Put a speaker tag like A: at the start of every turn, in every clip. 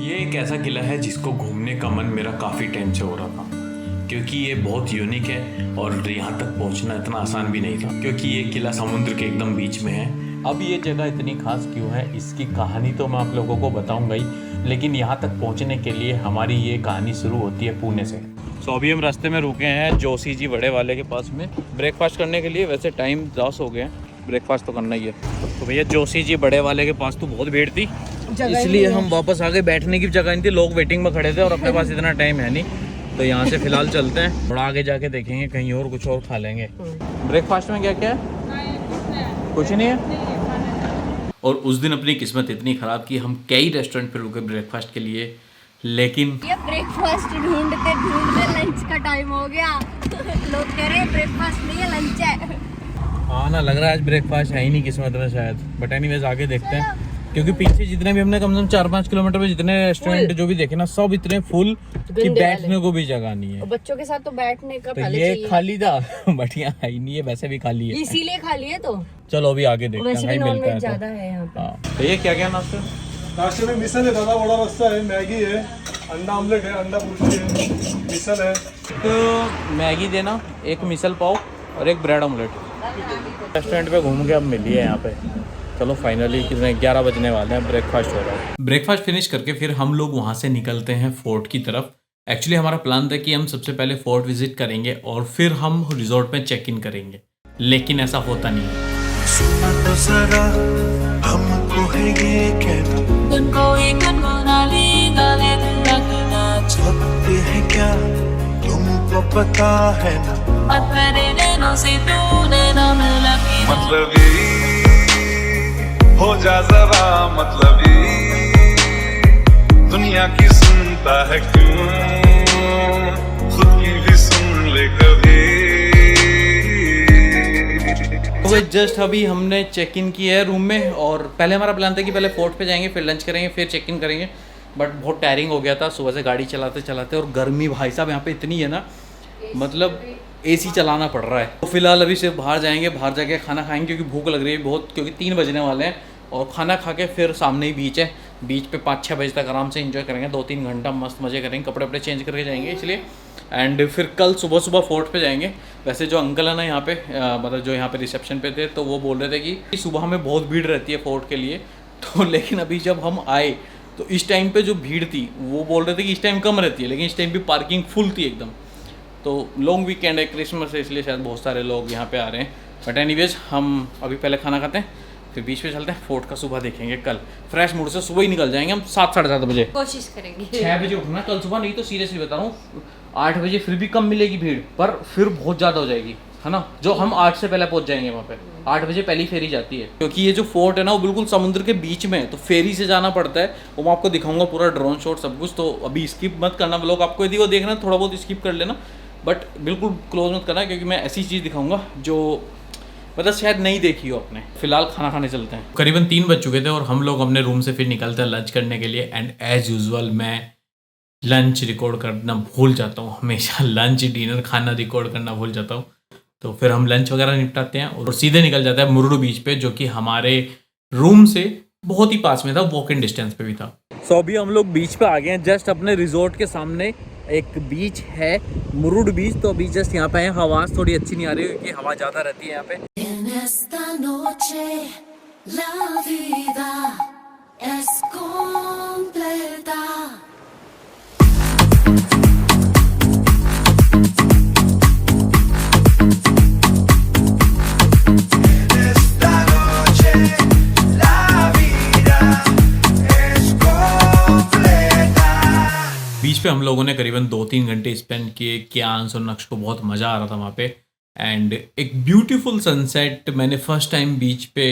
A: ये एक ऐसा किला है जिसको घूमने का मन मेरा काफ़ी टाइम से हो रहा था, क्योंकि ये बहुत यूनिक है और यहाँ तक पहुँचना इतना आसान भी नहीं था, क्योंकि ये किला समुद्र के एकदम बीच में है। अब ये जगह इतनी खास क्यों है, इसकी कहानी तो मैं आप लोगों को बताऊंगा ही, लेकिन यहाँ तक पहुँचने के लिए हमारी ये कहानी शुरू होती है पुणे से। तो अभी हम रास्ते में रुके हैं जोशी जी बड़े वाले के पास में ब्रेकफास्ट करने के लिए। वैसे टाइम 10 हो गए हैं, ब्रेकफास्ट तो करना ही है। तो भैया जोशी जी बड़े वाले के पास तो बहुत भीड़ थी, इसलिए हम वापस आगे, बैठने की जगह नहीं थी, लोग वेटिंग में खड़े थे और अपने पास इतना टाइम है नहीं, तो यहाँ से फिलहाल चलते हैं। थोड़ा आगे जाके देखेंगे, कहीं और कुछ और खा लेंगे। ब्रेकफास्ट में क्या क्या है? कुछ नहीं है। और उस दिन अपनी किस्मत इतनी ख़राब कि हम कई रेस्टोरेंट पे रुके ब्रेकफास्ट के लिए, लेकिन
B: ये ब्रेकफास्ट ढूंढते ढूंढते लंच का टाइम हो गया। लोग कह रहे हैं ब्रेकफास्ट नहीं है, लंच है।
A: हाँ ना, लग रहा है आज ब्रेकफास्ट है ही नहीं किस्मत में शायद, बट एनीवेज आगे देखते हैं, क्योंकि पीछे जितने भी हमने कम से कम 4-5 किलोमीटर में जितने रेस्टोरेंट जो भी देखे ना, सब इतने फुल कि बैठने को भी जगह नहीं है।
B: बच्चों के साथ तो बैठने का
A: तो
B: पहले
A: ये
B: चाहिए।
A: खाली था बट यहाँ है ही नहीं है, वैसे भी खाली है,
B: इसीलिए खाली है। तो
A: चलो अभी आगे देखते हैं,
B: वैसे भी
A: कहीं
B: नॉन
A: मिलता
B: वेज
A: है
B: ज्यादा है यहाँ पे।
A: तो। तो ये क्या क्या नाश्ता?
C: नाश्ते में मिसल है, दादा बड़ा रस्ता है, मैगी है, अंडा ऑमलेट है, अंडा भुर्जी है, मिसल है।
A: एक मैगी देना, एक मिसल पाव और एक ब्रेड ऑमलेट। रेस्टोरेंट पे घूम के अब मिली है यहाँ पे। चलो फाइनली कितने 11 बजने वाले हैं, ब्रेकफास्ट हो रहा है। ब्रेकफास्ट फिनिश करके फिर हम लोग वहाँ से निकलते हैं फोर्ट की तरफ। एक्चुअली हमारा प्लान था कि हम सबसे पहले फोर्ट विजिट करेंगे और फिर हम रिजॉर्ट में चेक इन करेंगे, लेकिन ऐसा होता नहीं है।
D: सुना तो जरा हमको है ये कहना, वक्त है क्या तुमको पता है ना, मतलब हो जा जरा, मतलब दुनिया की सुनता है क्यों, खुद की भी सुन ले कभी।
A: तो जस्ट अभी हमने चेक इन किया है रूम में, और पहले हमारा प्लान था कि पहले फोर्ट पे जाएंगे, फिर लंच करेंगे, फिर चेक इन करेंगे, बट बहुत टायरिंग हो गया था सुबह से गाड़ी चलाते चलाते, और गर्मी भाई साहब यहाँ पे इतनी है ना, मतलब एसी चलाना पड़ रहा है। तो फिलहाल अभी सिर्फ बाहर जाएंगे, बाहर जाके खाना खाएंगे क्योंकि भूख लग रही है बहुत, क्योंकि 3 बजने वाले हैं, और खाना खा के फिर सामने ही बीच है, बीच पे 5-6 बजे तक आराम से एंजॉय करेंगे, 2-3 घंटा मस्त मज़े करेंगे, कपड़े वपड़े चेंज करके जाएंगे इसलिए। एंड फिर कल सुबह सुबह फोर्ट पे जाएंगे। वैसे जो अंकल है ना यहाँ पे, मतलब जो यहाँ पे रिसेप्शन पे थे, तो वो बोल रहे थे कि सुबह में बहुत भीड़ रहती है फोर्ट के लिए, तो लेकिन अभी जब हम आए तो इस टाइम पे जो भीड़ थी, वो बोल रहे थे कि इस टाइम कम रहती है, लेकिन इस टाइम भी पार्किंग फुल थी एकदम। तो लॉन्ग वीकेंड है, क्रिसमस है, इसलिए शायद बहुत सारे लोग यहाँ पे आ रहे हैं। बट एनीवेज हम अभी पहले खाना खाते हैं, फिर बीच पे चलते हैं, फोर्ट का सुबह देखेंगे। कल फ्रेश मूड से सुबह ही निकल जाएंगे हम 7-7:30 बजे।
B: कोशिश करेंगे
A: 6 बजे उठना कल सुबह, नहीं तो सीरियसली बता रहा हूँ 8 बजे फिर भी कम मिलेगी भीड़, पर फिर बहुत ज़्यादा हो जाएगी, है ना। जो हम 8 से पहले पहुँच जाएंगे वहाँ पे, 8 बजे पहली फेरी जाती है, क्योंकि ये जो फोर्ट है ना वो बिल्कुल समुद्र के बीच में है, तो फेरी से जाना पड़ता है। वो मैं आपको दिखाऊंगा पूरा ड्रोन शॉट सब कुछ, तो अभी स्किप मत करना व्लॉग, आपको यदि वो देखना थोड़ा बहुत स्किप कर लेना, बट बिल्कुल क्लोज मत करना, क्योंकि मैं ऐसी चीज़ दिखाऊंगा जो मतलब शायद नहीं देखी हो आपने। फिलहाल खाना खाने चलते हैं। करीबन 3 बज चुके थे और हम लोग अपने रूम से फिर निकलते हैं लंच करने के लिए। एंड एज यूजुअल मैं लंच रिकॉर्ड करना भूल जाता हूँ, हमेशा लंच डिनर खाना रिकॉर्ड करना भूल जाता हूँ। तो फिर हम लंच वगैरह निपटाते हैं और सीधे निकल जाते हैं मुरुडू बीच पे, जो कि हमारे रूम से बहुत ही पास में था, वॉक इन डिस्टेंस पे भी था। सो अभी हम लोग बीच पे आ गए हैं, जस्ट अपने रिजॉर्ट के सामने एक बीच है, मुरुड बीच। तो अभी जस्ट यहाँ पे है, हवा थोड़ी अच्छी नहीं आ रही क्योंकि हवा ज़्यादा रहती है यहाँ पे। बीच पे हम लोगों ने करीबन 2-3 घंटे स्पेंड किए। कियांश और नक्श को बहुत मज़ा आ रहा था वहाँ पे, एंड एक ब्यूटीफुल सनसेट मैंने फर्स्ट टाइम बीच पे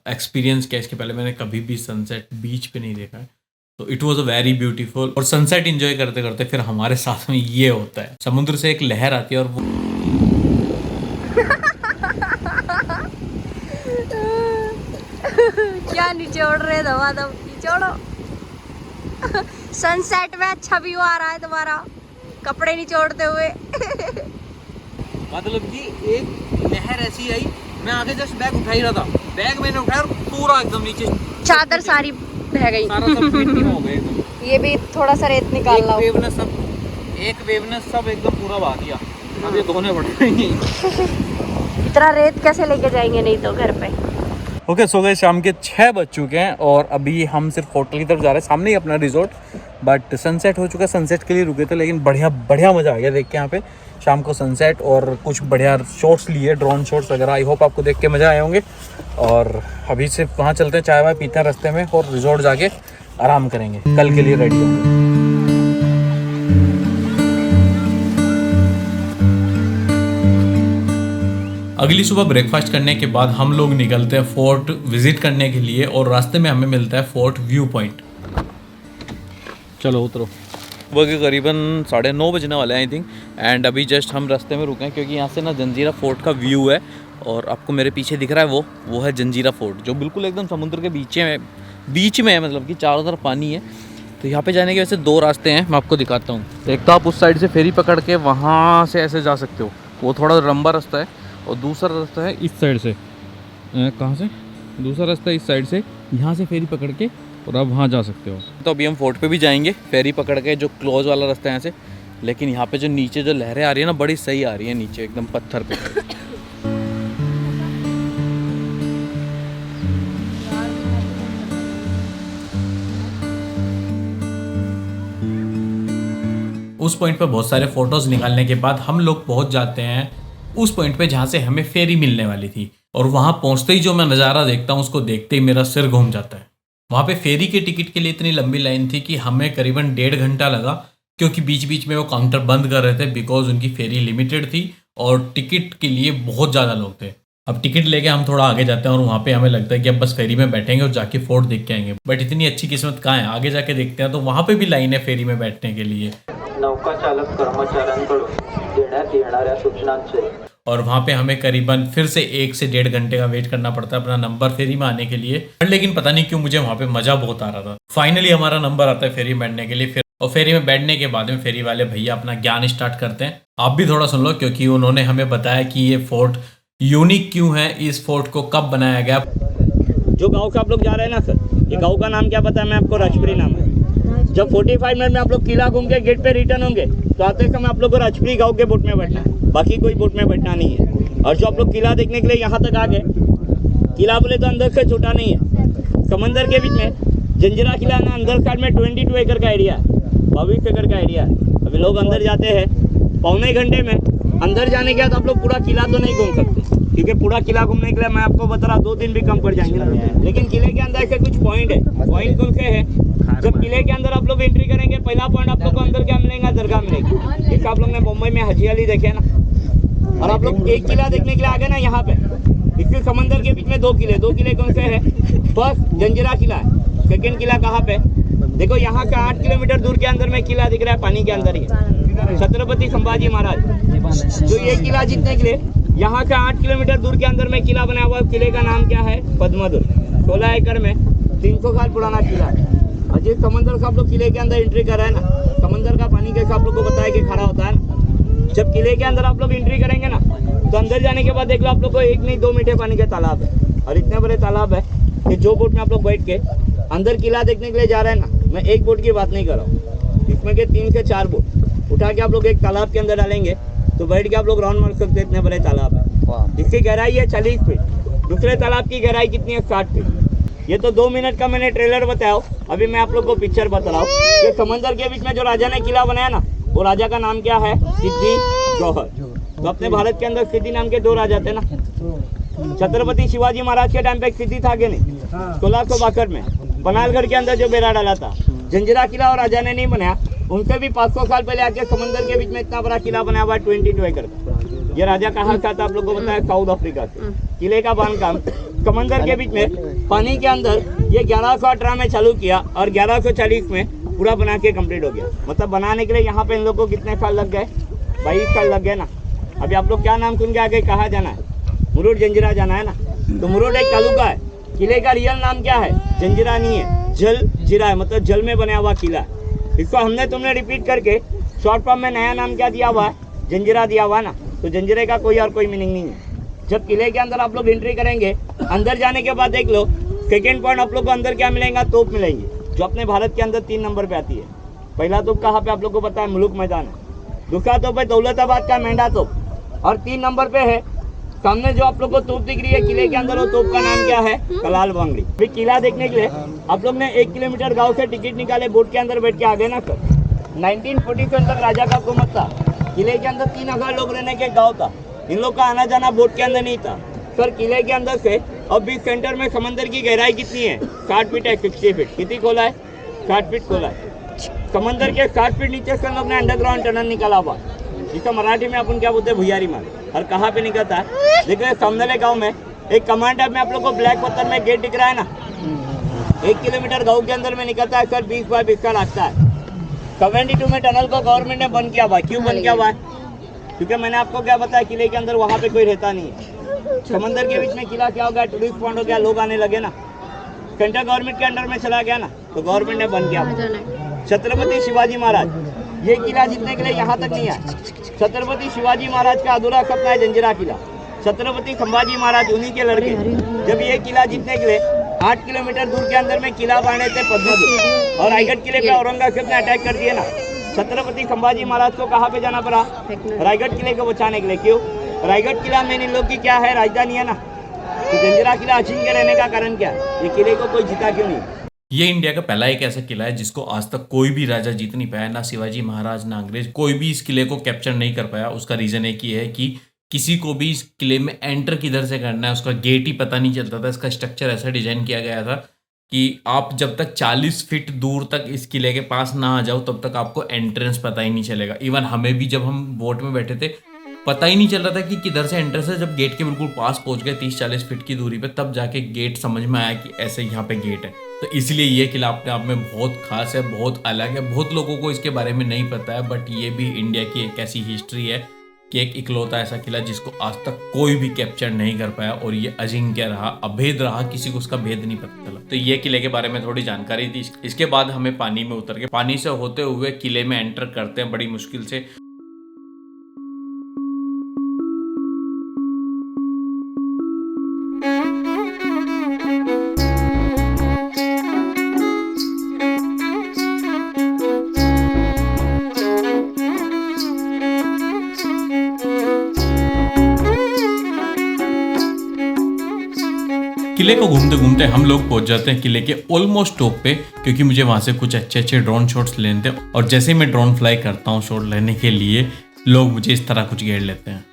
A: एक्सपीरियंस किया। इसके पहले मैंने कभी भी सनसेट बीच पे नहीं देखा है, तो it was a very beautiful. और सनसेट एंजॉय करते करते फिर हमारे साथ में ये होता है, समुद्र से एक लहर आती है और वो
B: क्या निचोड़ रहे दबादब, निचोड़ो। सनसेट में अच्छा व्यू आ रहा है तुम्हारा, कपड़े निचोड़ते हुए।
A: मतलब कि एक लहर ऐसी आई, मैं आगे जस्ट बैग उठा ही रहा था, बैग मैंने उठाया और पूरा एकदम नीचे
B: चादर सारी बह गई,
A: सारा सब मिट्टी में हो गया एकदम।
B: ये भी थोड़ा सा रेत निकाल लो।
A: एक वेव ने सब एकदम पूरा बहा दिया। अब ये धोने पड़ रही
B: इतना रेत कैसे लेके जाएंगे नहीं तो घर पे।
A: ओके, सो गए शाम के 6 बज चुके हैं और अभी हम सिर्फ होटल की तरफ जा रहे हैं, सामने ही अपना रिजॉर्ट। बट सनसेट हो चुका है, सनसेट के लिए रुके थे, लेकिन बढ़िया मज़ा आ गया देख के यहाँ पे शाम को सनसेट, और कुछ बढ़िया शॉट्स लिए, ड्रोन शॉट्स वगैरह। आई होप आपको देख के मज़ा आए होंगे। और अभी सिर्फ वहाँ चलते हैं, चाय वाय पीते हैं रास्ते में और रिजॉर्ट जाके आराम करेंगे, कल के लिए रेडी होंगे। अगली सुबह ब्रेकफास्ट करने के बाद हम लोग निकलते हैं फोर्ट विजिट करने के लिए, और रास्ते में हमें मिलता है फोर्ट व्यू पॉइंट। चलो उतरो। सुबह के करीबन 9:30 बजने वाले हैं आई थिंक, एंड अभी जस्ट हम रास्ते में रुके हैं क्योंकि यहाँ से ना जंजीरा फोर्ट का व्यू है, और आपको मेरे पीछे दिख रहा है वो है जंजीरा फोर्ट, जो बिल्कुल एकदम समुद्र के बीच में है, मतलब कि चारों तरफ पानी है। तो यहाँ पे जाने के वैसे 2 रास्ते हैं, मैं आपको दिखाता हूँ। एक तो आप उस साइड से फेरी पकड़ के वहाँ से ऐसे जा सकते हो, वो थोड़ा लंबा रास्ता है, और दूसरा रास्ता है इस साइड से। कहाँ से? दूसरा रास्ता इस साइड से, यहाँ से फेरी पकड़ के और आप वहाँ जा सकते हो। तो अभी हम फोर्ट पे भी जाएंगे फेरी पकड़ के, जो क्लोज वाला रास्ता है यहाँ से। लेकिन यहाँ पे जो नीचे जो लहरें आ रही है ना, बड़ी सही आ रही है नीचे एकदम पत्थर पे। उस पॉइंट पे बहुत सारे फोटोज निकालने के बाद हम लोग पहुंच जाते हैं उस पॉइंट पे जहाँ से हमें फेरी मिलने वाली थी, और वहाँ पहुँचते ही जो मैं नज़ारा देखता हूँ उसको देखते ही मेरा सिर घूम जाता है। वहाँ पे फेरी के टिकट के लिए इतनी लंबी लाइन थी कि हमें करीबन 1.5 घंटा लगा, क्योंकि बीच बीच में वो काउंटर बंद कर रहे थे, बिकॉज उनकी फेरी लिमिटेड थी और टिकट के लिए बहुत ज़्यादा लोग थे। अब टिकट लेके हम थोड़ा आगे जाते हैं और वहाँ पे हमें लगता है कि अब बस फेरी में बैठेंगे और जाके फोर्ट देख के आएंगे, बट इतनी अच्छी किस्मत कहाँ है, आगे जाके देखते हैं तो वहाँ पे भी लाइन है फेरी में बैठने के लिए।
E: नौका चालक कर्मचाऱ्यांकडून देण्यात येणाऱ्या सूचनांचे, और
A: वहाँ पे हमें करीबन फिर से 1 से 1.5 घंटे का वेट करना पड़ता है अपना नंबर फेरी में आने के लिए। लेकिन पता नहीं क्यों मुझे वहाँ पे मज़ा बहुत आ रहा था। फाइनली हमारा नंबर आता है फेरी में बैठने के लिए, फिर और फेरी में बैठने के बाद में फेरी वाले भैया अपना ज्ञान स्टार्ट करते हैं। आप भी थोड़ा सुन लो, क्योंकि उन्होंने हमें बताया कि ये फोर्ट यूनिक क्यों है, इस फोर्ट को कब बनाया गया।
F: जो गांव से आप लोग जा रहे हैं ना सर, ये गांव का नाम क्या पता है? मैं आपको राजपुरी नाम है। जब 45 मिनट में आप लोग किला घूम के गेट पे रिटर्न होंगे तो आते समय आप लोग को राजपुरी गांव के बोट में बैठना है, बाकी कोई बोट में बैठना नहीं है। और जो आप लोग किला देखने के लिए यहाँ तक आ गए, किला बोले तो अंदर से छोटा नहीं है, समंदर के बीच में जंजीरा किला ना, अंदर साइड में 22 एकड़ का एरिया है, 22 एकड़ का एरिया है। अभी लोग अंदर जाते हैं 1.25 घंटे में। अंदर जाने के बाद आप लोग पूरा किला तो नहीं घूम सकते, क्योंकि पूरा किला घूमने के लिए मैं आपको बता रहा 2 दिन भी कम पड़ जाएंगे ना। लेकिन किले के अंदर से कुछ पॉइंट है। पॉइंट कौन से है? जब किले के अंदर आप लोग एंट्री करेंगे, पहला पॉइंट आप लोग को अंदर क्या मिलेगा? दरगाह मिलेगी। जैसे आप लोग ने मुंबई में हजी अली देखे ना, और आप लोग एक किला देखने के लिए आ गए ना यहाँ पे। इसके समंदर के बीच में 2 किले, 2 किले कौन से है? फर्स्ट जंजीरा किला है, सेकेंड किला कहाँ पे? देखो यहाँ का 8 किलोमीटर दूर के अंदर में किला दिख रहा है, पानी के अंदर ही, छत्रपति संभाजी महाराज। जो ये किला जीतने के लिए यहाँ का 8 किलोमीटर दूर के अंदर में किला बना हुआ, किले का नाम क्या है? पद्मदुर्ग। 16 एकड़ में 300 साल पुराना किला है। और जिस समंदर से आप लोग किले के अंदर एंट्री कर रहे हैं ना, समंदर का पानी कैसे आप लोग को बताया कि खड़ा होता है ना। जब किले के अंदर आप लोग एंट्री करेंगे ना, तो अंदर जाने के बाद देख लो आप लोग को 1 नहीं 2 मीठे पानी के तालाब है, और इतने बड़े तालाब है कि जो बोट में आप लोग बैठ के अंदर किला देखने के लिए जा रहे हैं ना, मैं एक बोट की बात नहीं कर रहा हूँ, इसमें के 3 से 4 बोट उठा के आप लोग एक तालाब के अंदर डालेंगे तो बैठ के आप लोग राउंड मार सकते हैं। इतने बड़े तालाब है, इसकी गहराई है 40 फीट, दूसरे तालाब की गहराई कितनी है? 60 फीट। ये तो 2 मिनट का मैंने ट्रेलर बताया, अभी मैं आप लोग को पिक्चर बता रहा हूँ। ये समंदर के बीच में जो राजा ने किला बनाया ना, वो राजा का नाम क्या है? सिद्दी जौहर। तो अपने भारत के अंदर सिद्दी नाम के 2 राजा थे ना। छत्रपति शिवाजी महाराज के टाइम पे एक सिद्दी था कि नहीं? 1662 में पनालगढ़ के अंदर जो बेड़ा डाला था, जंजीरा किला और राजा ने नहीं बनाया, उनसे भी 500 साल पहले आके समंदर के बीच में इतना बड़ा किला बनाया हुआ है 22 एकड़ का। ये राजा कहाँ का था? आप लोग को बताया साउथ अफ्रीका से। किले का बांधकाम समंदर के बीच में पानी के अंदर ये 1118 में चालू किया और 1140 में पूरा बना के कंप्लीट हो गया। मतलब बनाने के लिए यहाँ पे इन लोगों को कितने साल लग गए? 22 साल लग गए ना। अभी आप लोग क्या नाम सुन के आगे कहाँ जाना है? मुरुड जंजीरा जाना है ना। तो मुरुड एक तालुका है, किले का रियल नाम क्या है? जंजीरा नहीं है, जल जीरा है, मतलब जल में बना हुआ किला। इसको हमने तुमने रिपीट करके शॉर्ट फॉर्म में नया नाम क्या दिया हुआ है? जंजीरा दिया हुआ ना। तो जंजीरे का कोई और कोई मीनिंग नहीं है। जब किले के अंदर आप लोग एंट्री करेंगे, अंदर जाने के बाद देख लो सेकेंड पॉइंट आप लोग को अंदर क्या मिलेगा? तोप मिलेंगे। जो अपने भारत के अंदर 3 नंबर पे आती है। पहला तोप कहाँ पे आप लोग को पता है, मुलुक मैदान है। दूसरा तोप है दौलताबाद का मेंढा तोप, और 3 नंबर पे है सामने जो आप लोग को तोप दिख रही है किले के अंदर, वो तोप का नाम क्या है, कलाल बांगड़ी। फिर किला देखने के लिए आप लोग ने 1 किलोमीटर गांव से टिकट निकाले, बोट के अंदर बैठ के आ गए ना सर। 1947 तक राजा का हुकूमत था, किले के अंदर 3000 लोग रहने के गाँव था, इन लोग का आना जाना बोट के अंदर नहीं था सर। किले के अंदर से अब बीच सेंटर में समंदर की गहराई कितनी है, 60 फीट है, 60 फीट। कितनी खोला है, 60 फीट खोला है। समंदर के 60 फीट नीचे से लोग ने अंडरग्राउंड टनल निकाला हुआ, जिसका मराठी में अपन क्या बोलते हैं, भुयारी मार्ग। और कहाँ पे निकलता है, देखो सामने वाले गाँव में एक कमांड में आप लोग को ब्लैक पत्थर में गेट दिख रहा है ना, 1 किलोमीटर गाँव के अंदर में निकलता है सर। 20 बाय 20 का लगता है। 72 में टनल को गवर्नमेंट ने बंद किया हुआ है। क्यों बंद किया हुआ है, क्योंकि मैंने आपको क्या बताया, किले के अंदर वहाँ पे कोई रहता नहीं है। समंदर के बीच में किला क्या हो गया, टूरिस्ट पॉइंट हो गया, लोग आने लगे ना, सेंट्रल गवर्नमेंट के अंडर में चला गया ना, तो गवर्नमेंट ने बंद किया। छत्रपति शिवाजी महाराज ये किला जीतने के लिए यहाँ तक नहीं आए। छत्रपति शिवाजी महाराज का अधूरा सपना है जंजीरा किला। छत्रपति संभाजी महाराज उन्हीं के लड़के, जब ये किला जीतने के लिए 8 किलोमीटर दूर के अंदर में किला बांधे थे पद्मपुर, और रायगढ़ किले पे औरंगजेब ने अटैक कर दिया ना, छत्रपति संभाजी महाराज को कहाँ पे जाना पड़ा, रायगढ़ किले को बचाने के लिए। क्यों, रायगढ़ किला में इन लोग की क्या है, राजधानी है ना, तो जंजीरा किला अछीन के रहने का कारण क्या है, ये किले को कोई जीता क्यों नहीं।
A: ये इंडिया का पहला एक ऐसा किला है जिसको आज तक कोई भी राजा जीत नहीं पाया, ना शिवाजी महाराज ना अंग्रेज, कोई भी इस किले को कैप्चर नहीं कर पाया। उसका रीजन एक ही है कि किसी को भी इस किले में एंटर किधर से करना है, उसका गेट ही पता नहीं चलता था। इसका स्ट्रक्चर ऐसा डिजाइन किया गया था कि आप जब तक 40 फीट दूर तक इस किले के पास ना आ जाओ तब तक आपको एंट्रेंस पता ही नहीं चलेगा। इवन हमें भी जब हम बोट में बैठे थे पता ही नहीं चल रहा था कि किधर से एंट्रेंस है। जब गेट के बिल्कुल पास पहुंच गए 30-40 फीट की दूरी पे, तब जाके गेट समझ में आया कि ऐसे यहाँ पे गेट है। तो इसलिए ये किला अपने आप में बहुत खास है, बहुत अलग है। बहुत लोगों को इसके बारे में नहीं पता है, बट ये भी इंडिया की एक ऐसी हिस्ट्री है कि एक इकलौता ऐसा किला जिसको आज तक कोई भी कैप्चर नहीं कर पाया, और ये अजिंक्य रहा, अभेद रहा, किसी को उसका भेद नहीं पता चला। तो ये किले के बारे में थोड़ी जानकारी थी। इसके बाद हमें पानी में उतर के पानी से होते हुए किले में एंटर करते हैं बड़ी मुश्किल से। किले को घूमते घूमते हम लोग पहुंच जाते हैं किले के ऑलमोस्ट टॉप पे, क्योंकि मुझे वहां से कुछ अच्छे अच्छे ड्रोन शॉट्स लेने थे। और जैसे ही मैं ड्रोन फ्लाई करता हूँ शॉट लेने के लिए, लोग मुझे इस तरह कुछ घेर लेते हैं।